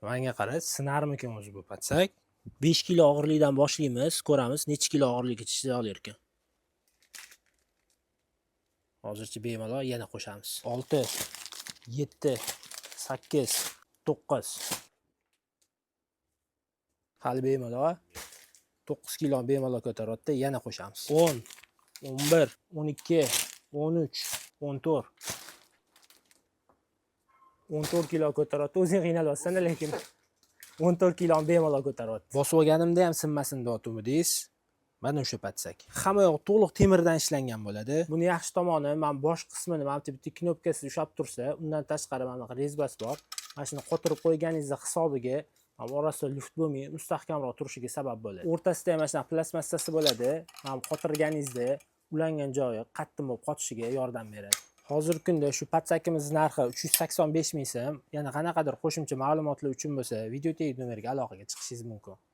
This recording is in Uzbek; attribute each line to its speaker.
Speaker 1: Menga qara, sinarmikan o'zi bu patsak? 5 kilo og'irlikdan boshlaymiz, ko'ramiz necha kilo og'irlikka chiqib olar ekan. Hozircha bemalol yana qo'shamiz. 6, 7, 8, 9. Hali bemalol 9 kilo bemalol ko'taryapti, yana qo'shamiz. 10, 11, 12, 13, 14. 14 kilo ko'taryapti. O'zing qiynalyapsan lekin 14 kiloni bemalol ko'taryapti. Bosib olganimda ham sinmasin deyaptimi-deysiz? Mana o'sha patsak. Hamma yoq to'liq temirdan ishlangan bo'ladi. Buni yaxshi tomoni, men bosh qismini mana bitta knopkasi ushlab tursa, undan tashqari mana bu rezbasi bor. Mana shuni qotirib qo'yganingizda hisobiga orasida luft bo'lmay mustahkamroq turishiga sabab bo'ladi. O'rtasida ham mana plastmassasi bo'ladi. Mana qotirganingizda ulangan joyi qattiq bo'lib qotishiga yordam beradi. Hozirgi kunda shu patsakimiz narxi 385 ming so'm. Yana qanaqadir qo'shimcha ma'lumotlar uchun bo'lsa, video tag nomeriga aloqaga chiqishingiz mumkin.